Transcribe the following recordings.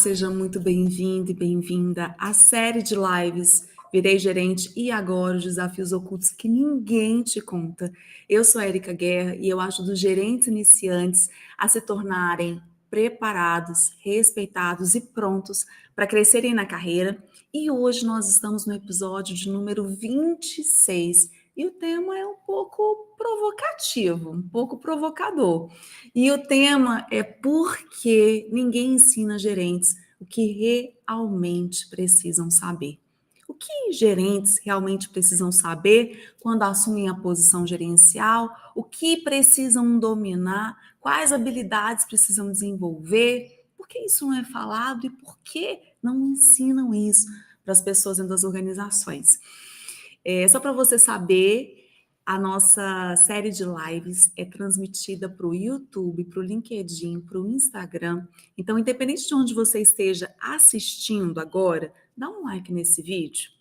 seja muito bem-vindo e bem-vinda à série de lives Virei Gerente e Agora os Desafios Ocultos que Ninguém Te Conta. Eu sou a Erika Guerra e eu ajudo gerentes iniciantes a se tornarem preparados, respeitados e prontos para crescerem na carreira. E hoje nós estamos no episódio de número 26 e o tema é um pouco provocativo, um pouco provocador. E o tema é por que ninguém ensina gerentes o que realmente precisam saber. O que gerentes realmente precisam saber quando assumem a posição gerencial? O que precisam dominar? Quais habilidades precisam desenvolver? Por que isso não é falado e por que não ensinam isso para as pessoas dentro das organizações? Só para você saber, a nossa série de lives é transmitida para o YouTube, para o LinkedIn, para o Instagram. Então, independente de onde você esteja assistindo agora, dá um like nesse vídeo.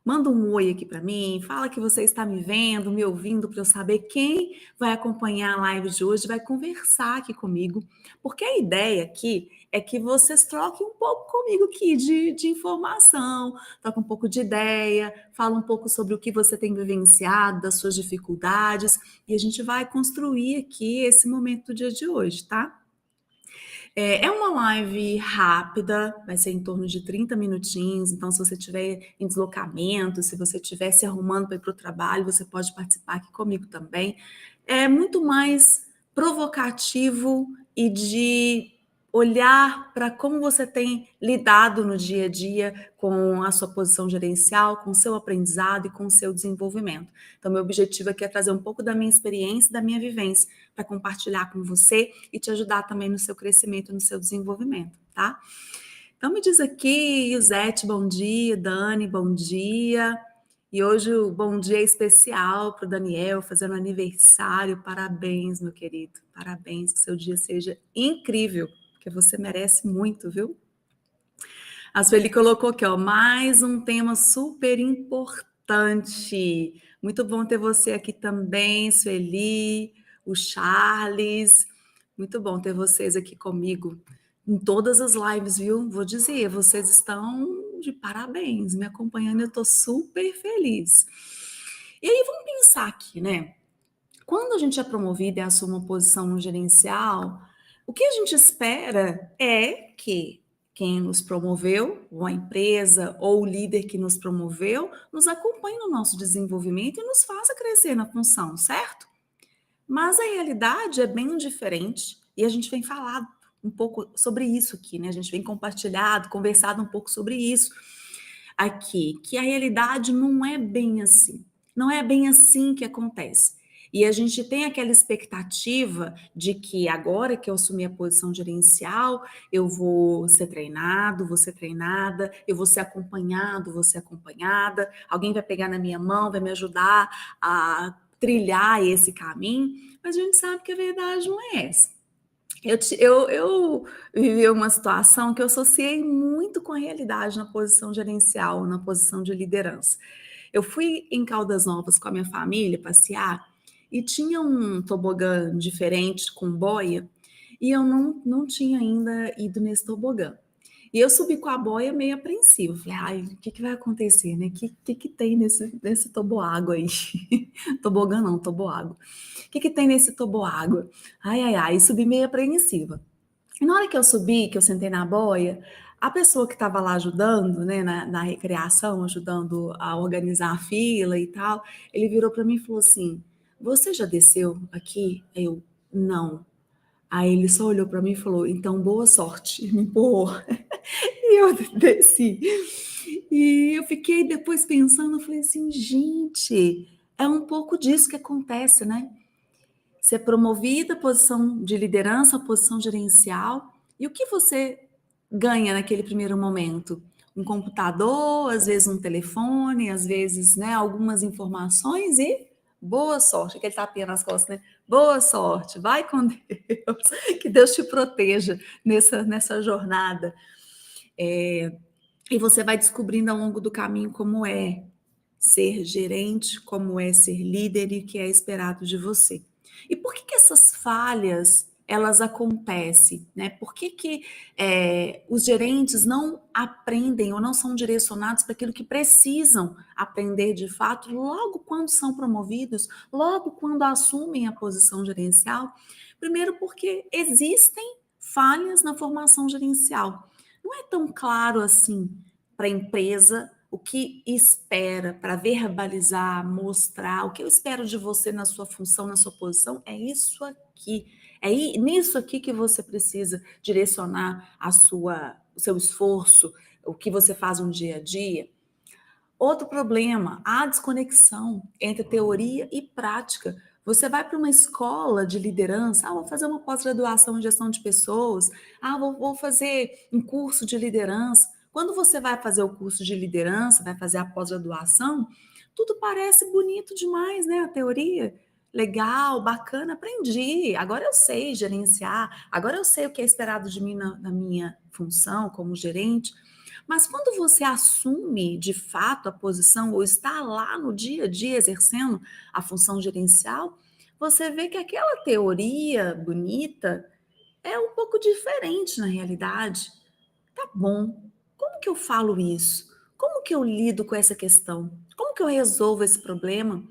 Manda um oi aqui para mim, fala que você está me vendo, me ouvindo, para eu saber quem vai acompanhar a live de hoje, vai conversar aqui comigo, porque a ideia aqui é que vocês troquem um pouco comigo aqui de informação, troquem um pouco de ideia, fala um pouco sobre o que você tem vivenciado, das suas dificuldades, e a gente vai construir aqui esse momento do dia de hoje, tá? É uma live rápida, vai ser em torno de 30 minutinhos, então se você estiver em deslocamento, se você estiver se arrumando para ir para o trabalho, você pode participar aqui comigo também. É muito mais provocativo e de olhar para como você tem lidado no dia a dia com a sua posição gerencial, com o seu aprendizado e com o seu desenvolvimento. Então, meu objetivo aqui é trazer um pouco da minha experiência, da minha vivência, para compartilhar com você e te ajudar também no seu crescimento, no seu desenvolvimento, tá? Então, me diz aqui, Yusete, bom dia, Dani, bom dia. E hoje o bom dia é especial para o Daniel, fazendo aniversário. Parabéns, meu querido. Parabéns, que seu dia seja incrível, porque você merece muito, viu? A Sueli colocou aqui, ó, mais um tema super importante. Muito bom ter você aqui também, Sueli, o Charles. Muito bom ter vocês aqui comigo em todas as lives, viu? Vou dizer, vocês estão de parabéns, me acompanhando, eu estou super feliz. E aí, vamos pensar aqui, né? Quando a gente é promovido e assume uma posição gerencial, o que a gente espera é que quem nos promoveu, ou a empresa, ou o líder que nos promoveu, nos acompanhe no nosso desenvolvimento e nos faça crescer na função, certo? Mas a realidade é bem diferente e a gente vem falado um pouco sobre isso aqui, né? A gente vem compartilhado, conversado um pouco sobre isso aqui, que a realidade não é bem assim. Não é bem assim que acontece. E a gente tem aquela expectativa de que agora que eu assumi a posição gerencial, eu vou ser treinado, vou ser treinada, eu vou ser acompanhado, vou ser acompanhada, alguém vai pegar na minha mão, vai me ajudar a trilhar esse caminho, mas a gente sabe que a verdade não é essa. Eu vivi uma situação que eu associei muito com a realidade na posição gerencial, na posição de liderança. Eu fui em Caldas Novas com a minha família passear e tinha um tobogã diferente com boia e eu não tinha ainda ido nesse tobogã. E eu subi com a boia meio apreensiva. Falei, ai, o que vai acontecer, né? O que tem nesse toboágua aí? Tobogã não, toboágua. O que tem nesse toboágua? Ai, ai, ai, e subi meio apreensiva. E na hora que eu subi, que eu sentei na boia, a pessoa que estava lá ajudando, né, na recreação, ajudando a organizar a fila e tal, ele virou para mim e falou assim: Você já desceu aqui? Eu, não. Aí ele só olhou para mim e falou: Então, boa sorte. Me empurrou. E eu desci. E eu fiquei depois pensando, eu falei assim, gente, é um pouco disso que acontece, né? Ser promovida à posição de liderança, à posição gerencial, e o que você ganha naquele primeiro momento? Um computador, às vezes um telefone, às vezes, né, algumas informações e boa sorte, aquele tapinha nas costas, né? Boa sorte, vai com Deus, que Deus te proteja nessa jornada. E você vai descobrindo ao longo do caminho como é ser gerente, como é ser líder e o que é esperado de você. E por que essas falhas, elas acontecem, né? Por que os gerentes não aprendem ou não são direcionados para aquilo que precisam aprender de fato logo quando são promovidos, logo quando assumem a posição gerencial? Primeiro, porque existem falhas na formação gerencial. Não é tão claro assim para a empresa o que espera para verbalizar, mostrar, o que eu espero de você na sua função, na sua posição, é isso aqui. É nisso aqui que você precisa direcionar o seu esforço, o que você faz no dia a dia. Outro problema, a desconexão entre teoria e prática. Você vai para uma escola de liderança, vou fazer uma pós-graduação em gestão de pessoas, vou fazer um curso de liderança. Quando você vai fazer o curso de liderança, vai fazer a pós-graduação, tudo parece bonito demais, né? A teoria, legal, bacana, aprendi. Agora eu sei gerenciar, agora eu sei o que é esperado de mim na minha função como gerente. Mas quando você assume de fato a posição ou está lá no dia a dia exercendo a função gerencial, você vê que aquela teoria bonita é um pouco diferente na realidade. Tá bom. Como que eu falo isso? Como que eu lido com essa questão? Como que eu resolvo esse problema?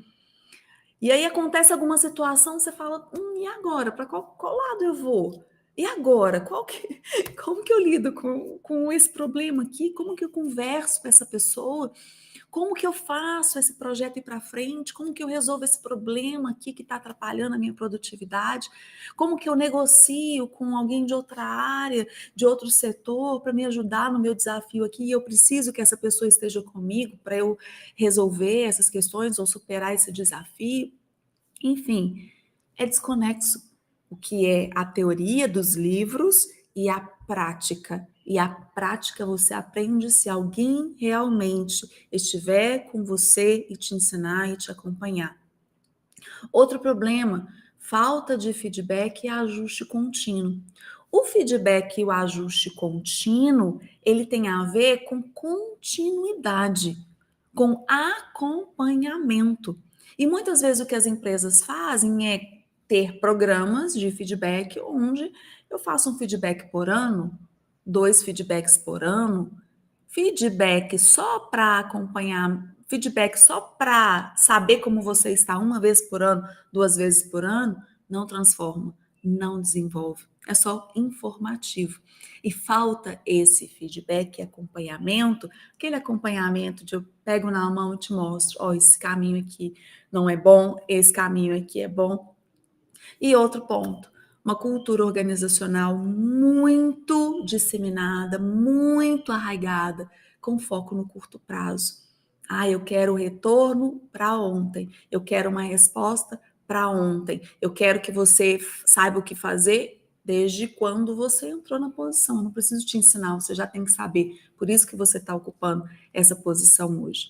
E aí acontece alguma situação, você fala, e agora? Para qual lado eu vou? E agora? Como que eu lido com esse problema aqui? Como que eu converso com essa pessoa? Como que eu faço esse projeto ir para frente? Como que eu resolvo esse problema aqui que está atrapalhando a minha produtividade? Como que eu negocio com alguém de outra área, de outro setor, para me ajudar no meu desafio aqui? E eu preciso que essa pessoa esteja comigo para eu resolver essas questões ou superar esse desafio. Enfim, é desconexo o que é a teoria dos livros e a prática. E a prática você aprende se alguém realmente estiver com você e te ensinar e te acompanhar. Outro problema, falta de feedback e ajuste contínuo. O feedback e o ajuste contínuo, ele tem a ver com continuidade, com acompanhamento. E muitas vezes o que as empresas fazem é ter programas de feedback onde eu faço um feedback por ano, 2 feedbacks por ano, feedback só para acompanhar, feedback só para saber como você está uma vez por ano, 2 vezes por ano, não transforma, não desenvolve. É só informativo. E falta esse feedback e acompanhamento, aquele acompanhamento de eu pego na mão e te mostro, esse caminho aqui não é bom, esse caminho aqui é bom. E outro ponto, uma cultura organizacional muito disseminada, muito arraigada, com foco no curto prazo. Eu quero o retorno para ontem, eu quero uma resposta para ontem, eu quero que você saiba o que fazer desde quando você entrou na posição. Eu não preciso te ensinar, você já tem que saber. Por isso que você está ocupando essa posição hoje.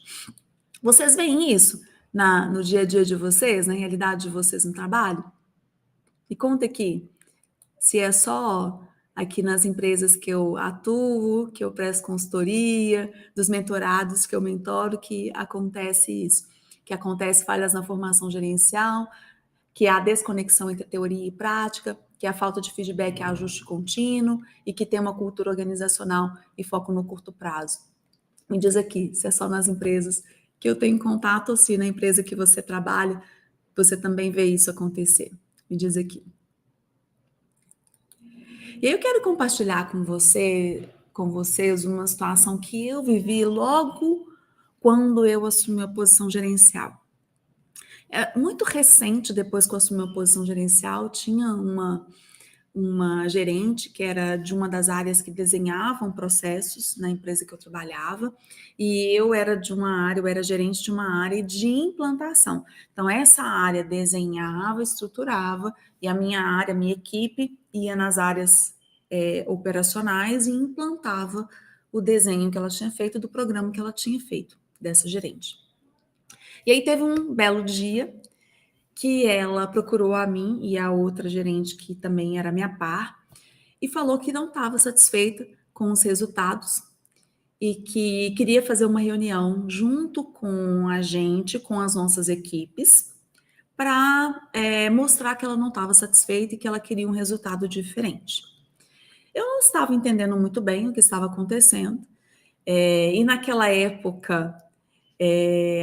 Vocês veem isso no dia a dia de vocês, na realidade de vocês no trabalho? Me conta aqui, se é só aqui nas empresas que eu atuo, que eu presto consultoria, dos mentorados que eu mentoro, que acontece isso, que acontece falhas na formação gerencial, que há desconexão entre teoria e prática, que há falta de feedback e ajuste contínuo e que tem uma cultura organizacional e foco no curto prazo. Me diz aqui, se é só nas empresas que eu tenho contato ou se na empresa que você trabalha, você também vê isso acontecer. Me diz aqui. E eu quero compartilhar com vocês, uma situação que eu vivi logo quando eu assumi a posição gerencial. É muito recente, depois que eu assumi a posição gerencial, tinha uma gerente que era de uma das áreas que desenhavam processos na empresa que eu trabalhava, e eu era eu era gerente de uma área de implantação. Então, essa área desenhava, estruturava, e a minha área, a minha equipe, ia nas áreas operacionais e implantava o desenho que ela tinha feito do programa que ela tinha feito, dessa gerente. E aí teve um belo dia que ela procurou a mim e a outra gerente, que também era minha par, e falou que não estava satisfeita com os resultados e que queria fazer uma reunião junto com a gente, com as nossas equipes, para mostrar que ela não estava satisfeita e que ela queria um resultado diferente. Eu não estava entendendo muito bem o que estava acontecendo, e naquela época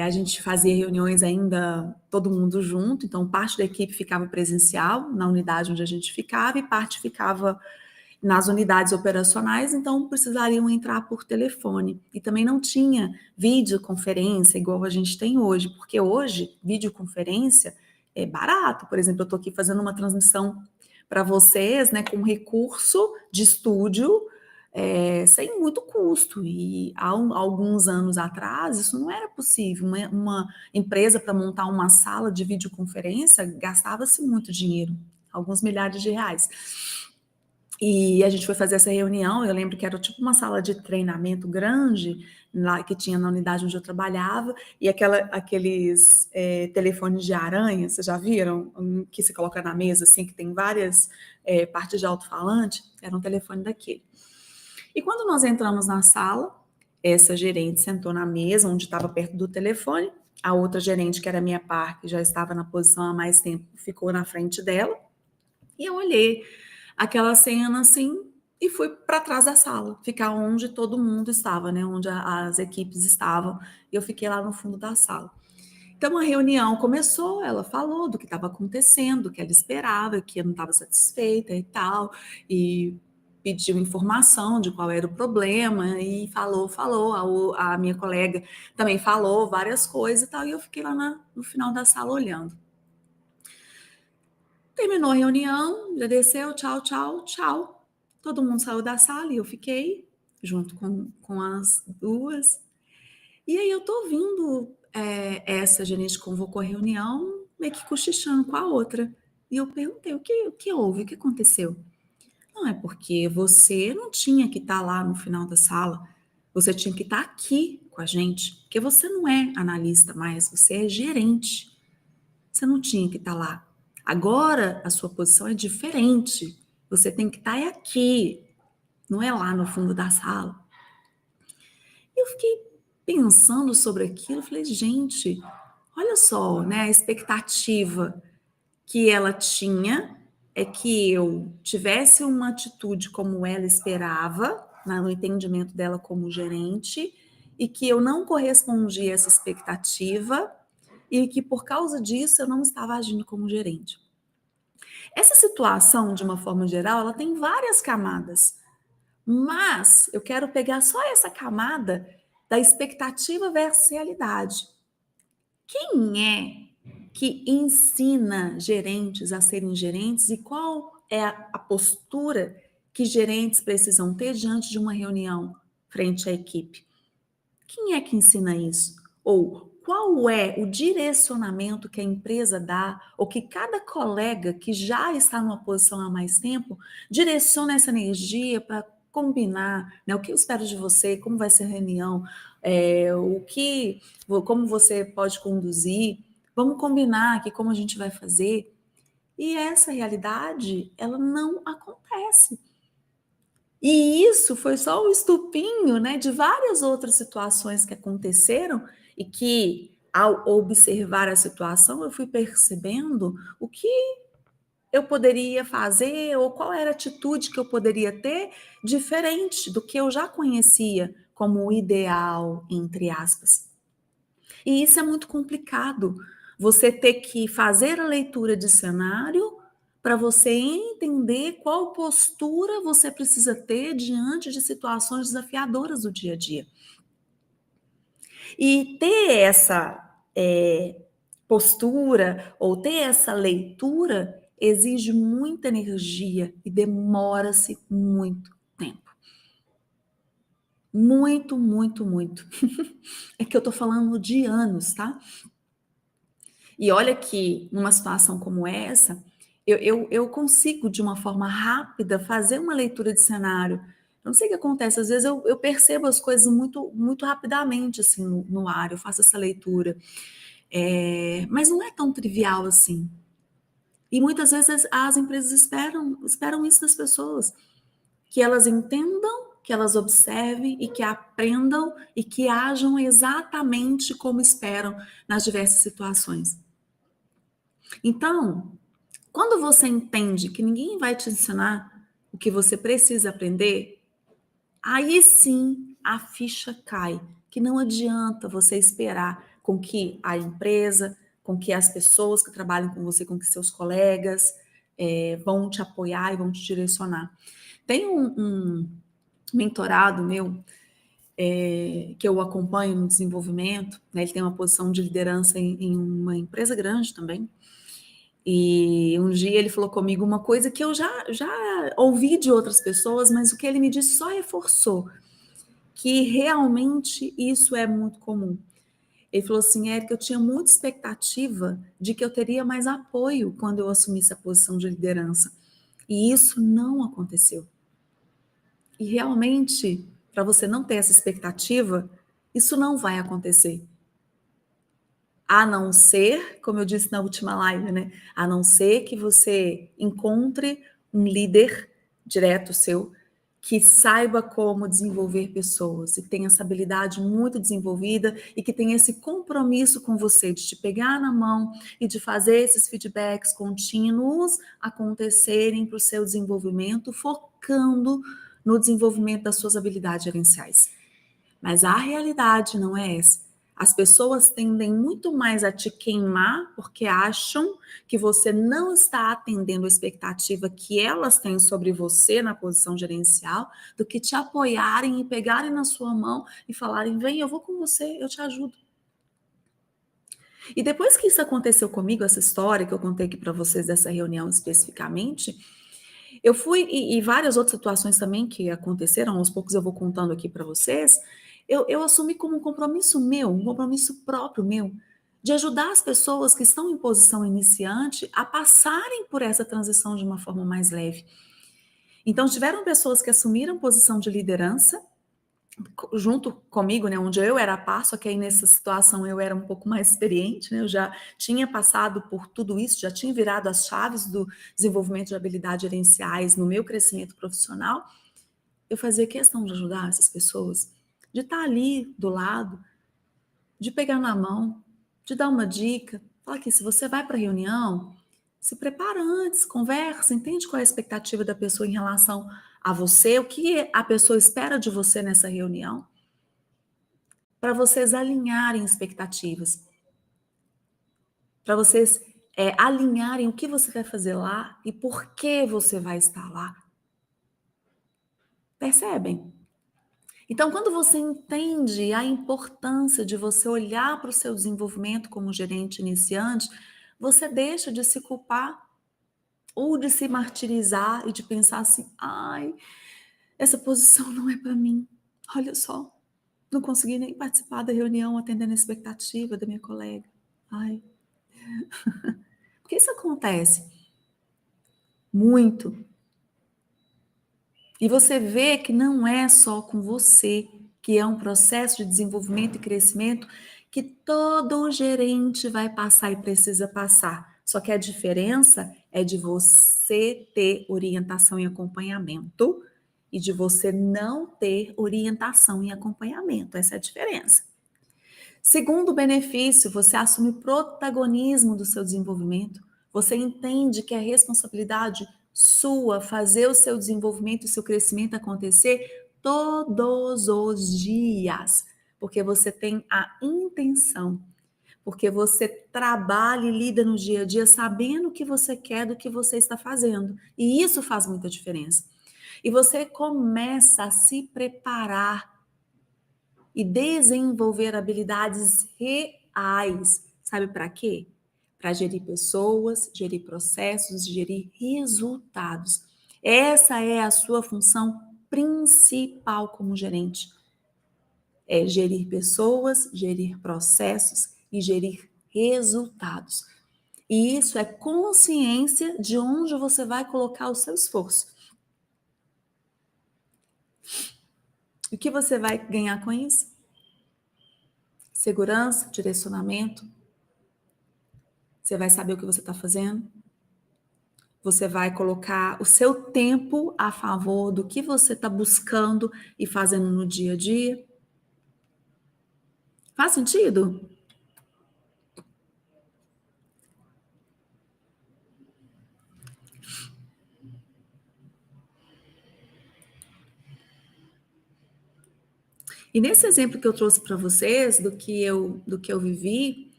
a gente fazia reuniões ainda todo mundo junto, então parte da equipe ficava presencial na unidade onde a gente ficava e parte ficava nas unidades operacionais, então precisariam entrar por telefone. E também não tinha videoconferência igual a gente tem hoje, porque hoje videoconferência é barato. Por exemplo, eu estou aqui fazendo uma transmissão para vocês, né, com recurso de estúdio, sem muito custo. E há alguns anos atrás isso não era possível. Uma empresa para montar uma sala de videoconferência gastava-se muito dinheiro, alguns milhares de reais. E a gente foi fazer essa reunião, eu lembro que era tipo uma sala de treinamento grande, lá que tinha na unidade onde eu trabalhava, e aqueles telefones de aranha, vocês já viram? Que se coloca na mesa, assim, que tem várias partes de alto-falante, era um telefone daquele. E quando nós entramos na sala, essa gerente sentou na mesa, onde estava perto do telefone, a outra gerente, que era minha par, que já estava na posição há mais tempo, ficou na frente dela, e eu olhei aquela cena assim e fui para trás da sala, ficar onde todo mundo estava, né? Onde as equipes estavam. E eu fiquei lá no fundo da sala. Então a reunião começou, ela falou do que estava acontecendo, que ela esperava, que eu não estava satisfeita e tal, e pediu informação de qual era o problema, e falou, a minha colega também falou várias coisas e tal, e eu fiquei lá no final da sala olhando. Terminou a reunião, agradeceu, tchau, tchau, tchau. Todo mundo saiu da sala e eu fiquei junto com as duas. E aí eu tô ouvindo essa gerente que convocou a reunião, meio que cochichando com a outra. E eu perguntei, o que houve? O que aconteceu? Não, é porque você não tinha que estar lá no final da sala. Você tinha que estar aqui com a gente. Porque você não é analista mais, você é gerente. Você não tinha que estar lá. Agora a sua posição é diferente. Você tem que estar aqui, não é lá no fundo da sala. Eu fiquei pensando sobre aquilo, falei, gente, olha só, né, a expectativa que ela tinha é que eu tivesse uma atitude como ela esperava, no entendimento dela como gerente, e que eu não correspondia a essa expectativa e que por causa disso eu não estava agindo como gerente. Essa situação, de uma forma geral, ela tem várias camadas, mas eu quero pegar só essa camada da expectativa versus realidade. Quem é que ensina gerentes a serem gerentes e qual é a postura que gerentes precisam ter diante de uma reunião frente à equipe? Quem é que ensina isso? Ou qual é o direcionamento que a empresa dá, ou que cada colega que já está numa posição há mais tempo direciona essa energia para combinar, né? O que eu espero de você, como vai ser a reunião, como você pode conduzir, vamos combinar aqui como a gente vai fazer. E essa realidade, ela não acontece. E isso foi só o estupinho, né, de várias outras situações que aconteceram e que, ao observar a situação, eu fui percebendo o que eu poderia fazer ou qual era a atitude que eu poderia ter diferente do que eu já conhecia como o ideal, entre aspas. E isso é muito complicado. Você ter que fazer a leitura de cenário para você entender qual postura você precisa ter diante de situações desafiadoras do dia a dia. E ter essa postura ou ter essa leitura exige muita energia e demora-se muito tempo. Muito, muito, muito. É que eu tô falando de anos, tá? E olha que numa situação como essa, eu consigo, de uma forma rápida, fazer uma leitura de cenário. Eu não sei o que acontece, às vezes eu percebo as coisas muito, muito rapidamente assim, no ar, eu faço essa leitura. Mas não é tão trivial assim. E muitas vezes as empresas esperam isso das pessoas, que elas entendam, que elas observem e que aprendam e que ajam exatamente como esperam nas diversas situações. Então, quando você entende que ninguém vai te ensinar o que você precisa aprender, aí sim a ficha cai, que não adianta você esperar com que a empresa, com que as pessoas que trabalham com você, com que seus colegas vão te apoiar e vão te direcionar. Tem um mentorado meu que eu acompanho no desenvolvimento, né? Ele tem uma posição de liderança em uma empresa grande também. E um dia ele falou comigo uma coisa que eu já ouvi de outras pessoas, mas o que ele me disse só reforçou que realmente isso é muito comum. Ele falou assim, Érica, eu tinha muita expectativa de que eu teria mais apoio quando eu assumisse a posição de liderança. E isso não aconteceu. E realmente, para você não ter essa expectativa, isso não vai acontecer. A não ser, como eu disse na última live, né? A não ser que você encontre um líder direto seu que saiba como desenvolver pessoas e tenha essa habilidade muito desenvolvida e que tenha esse compromisso com você de te pegar na mão e de fazer esses feedbacks contínuos acontecerem para o seu desenvolvimento, focando no desenvolvimento das suas habilidades gerenciais. Mas a realidade não é essa. As pessoas tendem muito mais a te queimar porque acham que você não está atendendo a expectativa que elas têm sobre você na posição gerencial, do que te apoiarem e pegarem na sua mão e falarem: vem, eu vou com você, eu te ajudo. E depois que isso aconteceu comigo, essa história que eu contei aqui para vocês dessa reunião especificamente, eu fui, e várias outras situações também que aconteceram, aos poucos eu vou contando aqui para vocês, eu assumi como um compromisso meu, um compromisso próprio meu, de ajudar as pessoas que estão em posição iniciante a passarem por essa transição de uma forma mais leve. Então, tiveram pessoas que assumiram posição de liderança, junto comigo, né, onde eu era a par, só que aí nessa situação eu era um pouco mais experiente, né, eu já tinha passado por tudo isso, já tinha virado as chaves do desenvolvimento de habilidades gerenciais no meu crescimento profissional. Eu fazia questão de ajudar essas pessoas, de estar ali do lado, de pegar na mão, de dar uma dica, falar que se você vai para a reunião, se prepara antes, conversa, entende qual é a expectativa da pessoa em relação a você, o que a pessoa espera de você nessa reunião, para vocês alinharem expectativas, para vocês alinharem o que você vai fazer lá e por que você vai estar lá. Percebem? Então, quando você entende a importância de você olhar para o seu desenvolvimento como gerente iniciante, você deixa de se culpar ou de se martirizar e de pensar assim: ai, essa posição não é para mim. Olha só, não consegui nem participar da reunião atendendo a expectativa da minha colega. Ai, porque isso acontece muito. E você vê que não é só com você, que é um processo de desenvolvimento e crescimento que todo gerente vai passar e precisa passar. Só que a diferença é de você ter orientação e acompanhamento e de você não ter orientação e acompanhamento. Essa é a diferença. Segundo benefício, você assume protagonismo do seu desenvolvimento. Você entende que é responsabilidade sua fazer o seu desenvolvimento e o seu crescimento acontecer todos os dias, porque você tem a intenção, porque você trabalha e lida no dia a dia sabendo o que você quer do que você está fazendo. E isso faz muita diferença. E você começa a se preparar e desenvolver habilidades reais. Sabe para quê? Para gerir pessoas, gerir processos, gerir resultados. Essa é a sua função principal como gerente. É gerir pessoas, gerir processos e gerir resultados. E isso é consciência de onde você vai colocar o seu esforço. O que você vai ganhar com isso? Segurança, direcionamento. Você vai saber o que você está fazendo. Você vai colocar o seu tempo a favor do que você está buscando e fazendo no dia a dia. Faz sentido? E nesse exemplo que eu trouxe para vocês, do que eu vivi,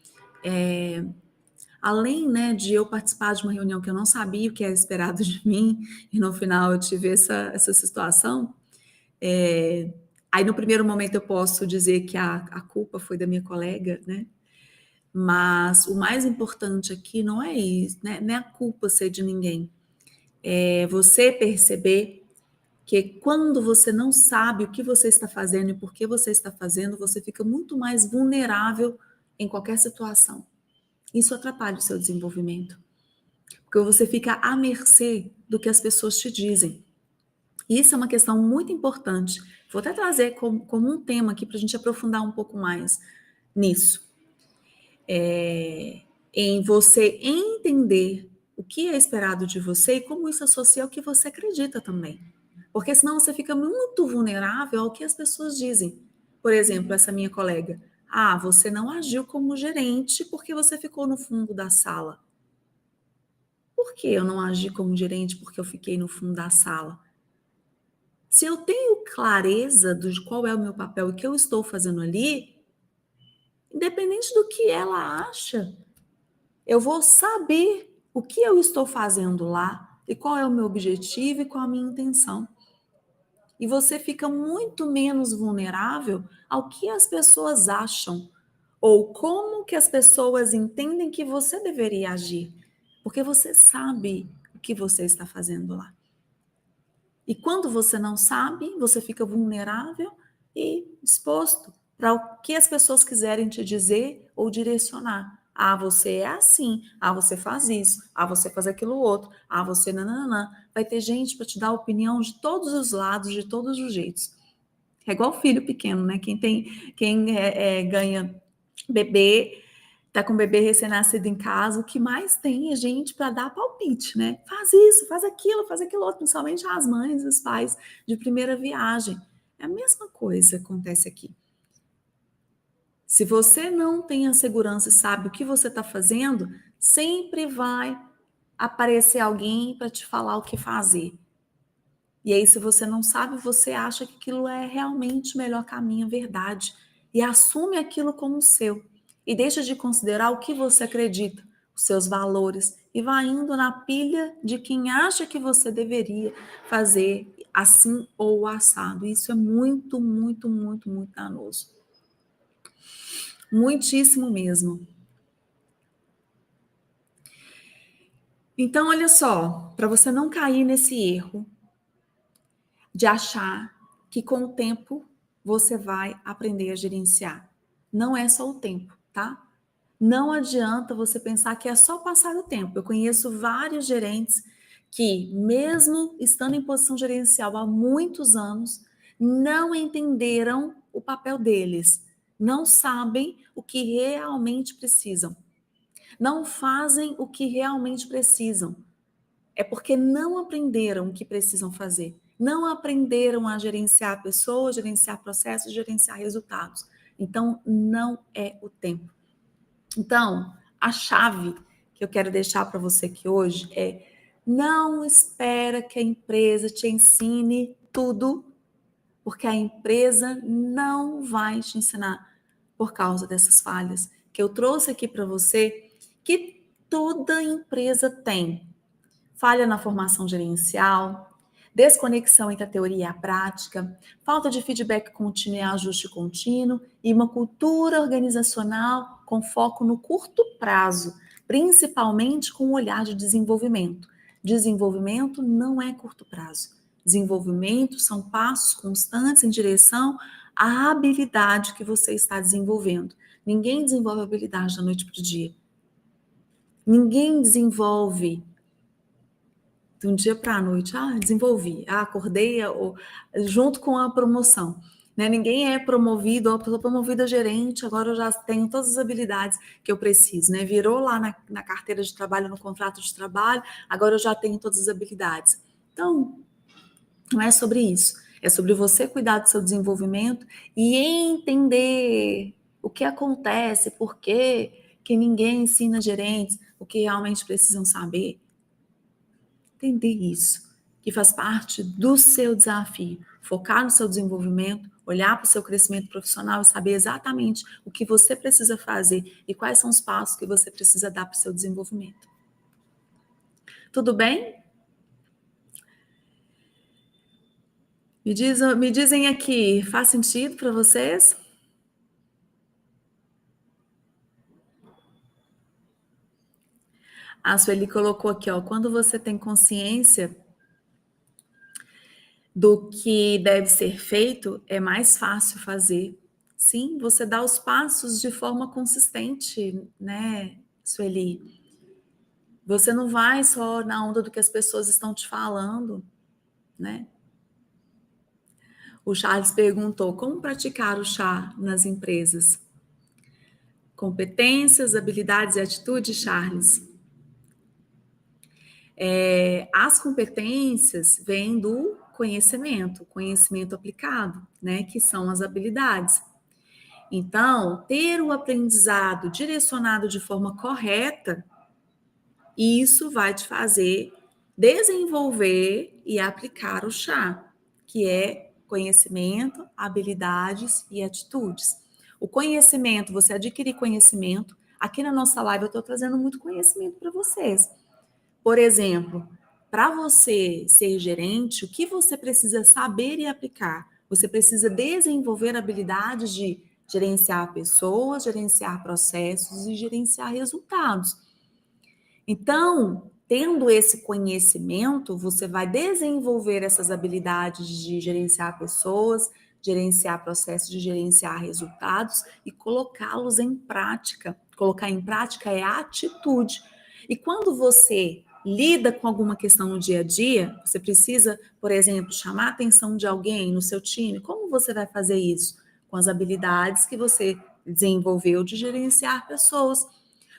além, né, de eu participar de uma reunião que eu não sabia o que era esperado de mim, e no final eu tive essa situação, aí no primeiro momento eu posso dizer que a culpa foi da minha colega, né? Mas o mais importante aqui não é isso, né? Não é a culpa ser de ninguém. É você perceber que quando você não sabe o que você está fazendo e por que você está fazendo, você fica muito mais vulnerável em qualquer situação. Isso atrapalha o seu desenvolvimento, porque você fica à mercê do que as pessoas te dizem. Isso é uma questão muito importante. Vou até trazer como um tema aqui para a gente aprofundar um pouco mais nisso. Em você entender o que é esperado de você e como isso associa ao que você acredita também. Porque senão você fica muito vulnerável ao que as pessoas dizem. Por exemplo, essa minha colega. Ah, você não agiu como gerente porque você ficou no fundo da sala. Por que eu não agi como gerente porque eu fiquei no fundo da sala? Se eu tenho clareza de qual é o meu papel e o que eu estou fazendo ali, independente do que ela acha, eu vou saber o que eu estou fazendo lá e qual é o meu objetivo e qual a minha intenção. E você fica muito menos vulnerável ao que as pessoas acham ou como que as pessoas entendem que você deveria agir, porque você sabe o que você está fazendo lá. E quando você não sabe, você fica vulnerável e exposto para o que as pessoas quiserem te dizer ou direcionar. Ah, você é assim. Ah, você faz isso. Ah, você faz aquilo outro. Ah, você nananã. Vai ter gente para te dar opinião de todos os lados, de todos os jeitos. É igual filho pequeno, né? Quem ganha bebê, tá com um bebê recém-nascido em casa, o que mais tem é gente para dar palpite, né? Faz isso, faz aquilo outro, principalmente as mães, os pais de primeira viagem. É a mesma coisa que acontece aqui. Se você não tem a segurança e sabe o que você está fazendo, sempre vai aparecer alguém para te falar o que fazer. E aí, se você não sabe, você acha que aquilo é realmente o melhor caminho, verdade, e assume aquilo como seu. E deixa de considerar o que você acredita, os seus valores, e vai indo na pilha de quem acha que você deveria fazer assim ou assado. Isso é muito, muito, muito, muito danoso. Muitíssimo mesmo. Então, olha só, para você não cair nesse erro de achar que com o tempo você vai aprender a gerenciar. Não é só o tempo, tá? Não adianta você pensar que é só passar o tempo. Eu conheço vários gerentes que, mesmo estando em posição gerencial há muitos anos, não entenderam o papel deles, não sabem o que realmente precisam, não fazem o que realmente precisam. É porque não aprenderam o que precisam fazer. Não aprenderam a gerenciar pessoas, gerenciar processos, gerenciar resultados. Então, não é o tempo. Então, a chave que eu quero deixar para você aqui hoje é: não espera que a empresa te ensine tudo, porque a empresa não vai te ensinar por causa dessas falhas que eu trouxe aqui para você, que toda empresa tem. Falha na formação gerencial, desconexão entre a teoria e a prática, falta de feedback contínuo e ajuste contínuo e uma cultura organizacional com foco no curto prazo, principalmente com um olhar de desenvolvimento. Desenvolvimento não é curto prazo. Desenvolvimento são passos constantes em direção à habilidade que você está desenvolvendo. Ninguém desenvolve habilidade da noite para o dia. Ninguém desenvolve de um dia para a noite, desenvolvi, acordei junto com a promoção. Né? Ninguém é promovido, eu sou promovida a gerente, agora eu já tenho todas as habilidades que eu preciso. Né? Virou lá na carteira de trabalho, no contrato de trabalho, agora eu já tenho todas as habilidades. Então, não é sobre isso. É sobre você cuidar do seu desenvolvimento e entender o que acontece, por que ninguém ensina gerentes o que realmente precisam saber. Entender isso. que faz parte do seu desafio. Focar no seu desenvolvimento, olhar para o seu crescimento profissional e saber exatamente o que você precisa fazer e quais são os passos que você precisa dar para o seu desenvolvimento. Tudo bem? Me dizem aqui, faz sentido para vocês? A Sueli colocou aqui, ó, quando você tem consciência do que deve ser feito, é mais fácil fazer. Sim, você dá os passos de forma consistente, né, Sueli? Você não vai só na onda do que as pessoas estão te falando, né? O Charles perguntou como praticar o chá nas empresas. Competências, habilidades e atitudes, Charles. As competências vêm do conhecimento aplicado, né? Que são as habilidades. Então, ter o aprendizado direcionado de forma correta, isso vai te fazer desenvolver e aplicar o chá, que é conhecimento, habilidades e atitudes. O conhecimento, você adquirir conhecimento. Aqui na nossa live eu estou trazendo muito conhecimento para vocês. Por exemplo, para você ser gerente, o que você precisa saber e aplicar? Você precisa desenvolver habilidades de gerenciar pessoas, gerenciar processos e gerenciar resultados. Então, tendo esse conhecimento, você vai desenvolver essas habilidades de gerenciar pessoas, gerenciar processos, de gerenciar resultados e colocá-los em prática. Colocar em prática é atitude. E quando você lida com alguma questão no dia a dia, você precisa, por exemplo, chamar a atenção de alguém no seu time. Como você vai fazer isso? Com as habilidades que você desenvolveu de gerenciar pessoas.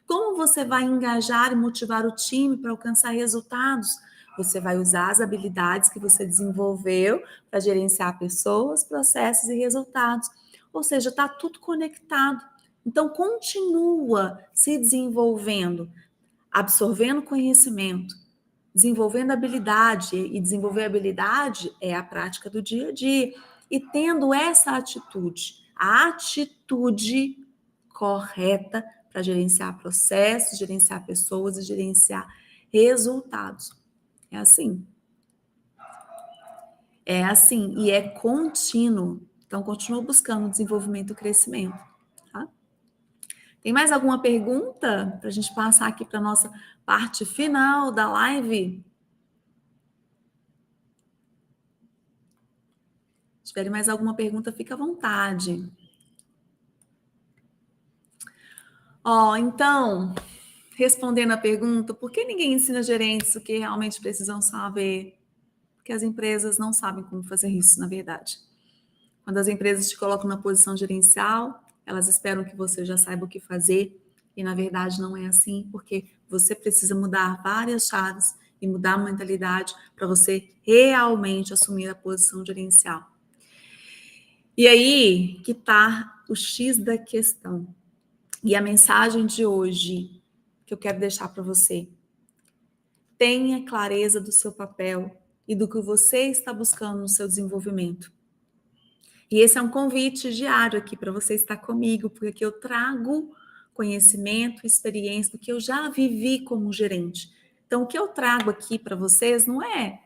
Como você vai engajar e motivar o time para alcançar resultados? Você vai usar as habilidades que você desenvolveu para gerenciar pessoas, processos e resultados. Ou seja, está tudo conectado. Então, continua se desenvolvendo, absorvendo conhecimento, desenvolvendo habilidade. E desenvolver habilidade é a prática do dia a dia. E tendo essa atitude, a atitude correta para gerenciar processos, gerenciar pessoas e gerenciar resultados. É assim. É assim e é contínuo. Então, continua buscando desenvolvimento e crescimento. Tá? Tem mais alguma pergunta para a gente passar aqui para a nossa parte final da live? Se tiver mais alguma pergunta, fica à vontade. Então, respondendo a pergunta, por que ninguém ensina gerentes o que realmente precisam saber? Porque as empresas não sabem como fazer isso, na verdade. Quando as empresas te colocam na posição gerencial, elas esperam que você já saiba o que fazer, e na verdade não é assim, porque você precisa mudar várias chaves e mudar a mentalidade para você realmente assumir a posição gerencial. E aí que está o X da questão. E a mensagem de hoje que eu quero deixar para você. Tenha clareza do seu papel e do que você está buscando no seu desenvolvimento. E esse é um convite diário aqui para você estar comigo, porque aqui eu trago conhecimento, experiência do que eu já vivi como gerente. Então, o que eu trago aqui para vocês não é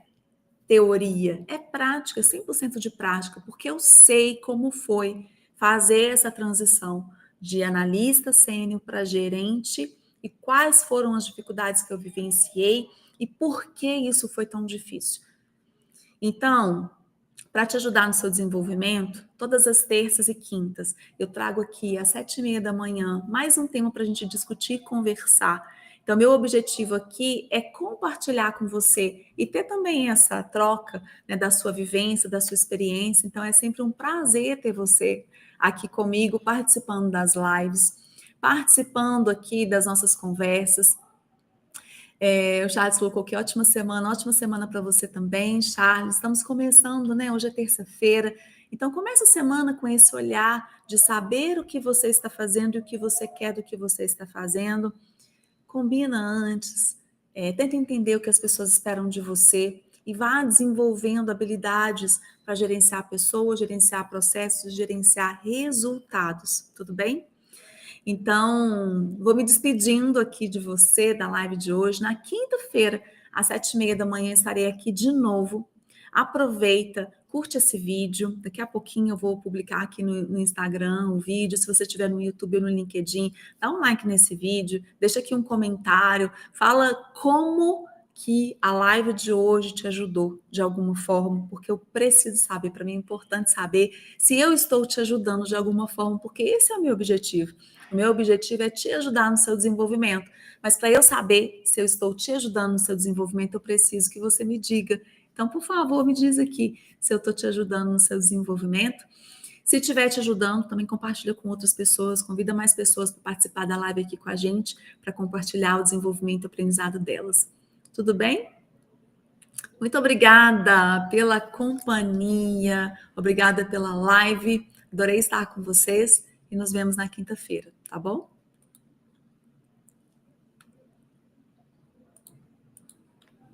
teoria, é prática, 100% de prática, porque eu sei como foi fazer essa transição de analista sênior para gerente e quais foram as dificuldades que eu vivenciei e por que isso foi tão difícil. Então, para te ajudar no seu desenvolvimento, todas as terças e quintas, eu trago aqui às 7h30 da manhã mais um tema para a gente discutir e conversar. Então, meu objetivo aqui é compartilhar com você e ter também essa troca, né, da sua vivência, da sua experiência. Então, é sempre um prazer ter você aqui comigo, participando das lives, participando aqui das nossas conversas. O Charles colocou que ótima semana para você também, Charles. Estamos começando, né? Hoje é terça-feira. Então, comece a semana com esse olhar de saber o que você está fazendo e o que você quer do que você está fazendo. Combina antes, tenta entender o que as pessoas esperam de você e vá desenvolvendo habilidades para gerenciar pessoas, gerenciar processos, gerenciar resultados, tudo bem? Então, vou me despedindo aqui de você da live de hoje. Na quinta-feira, às 7h30 da manhã, estarei aqui de novo. Aproveita, curte esse vídeo. Daqui a pouquinho eu vou publicar aqui no Instagram o vídeo. Se você estiver no YouTube ou no LinkedIn, dá um like nesse vídeo, deixa aqui um comentário, fala como que a live de hoje te ajudou de alguma forma, porque eu preciso saber, para mim é importante saber se eu estou te ajudando de alguma forma, porque esse é o meu objetivo. O meu objetivo é te ajudar no seu desenvolvimento. Mas para eu saber se eu estou te ajudando no seu desenvolvimento, eu preciso que você me diga. Então, por favor, me diz aqui se eu estou te ajudando no seu desenvolvimento. Se estiver te ajudando, também compartilha com outras pessoas, convida mais pessoas para participar da live aqui com a gente, para compartilhar o desenvolvimento e aprendizado delas. Tudo bem? Muito obrigada pela companhia, obrigada pela live. Adorei estar com vocês e nos vemos na quinta-feira, tá bom?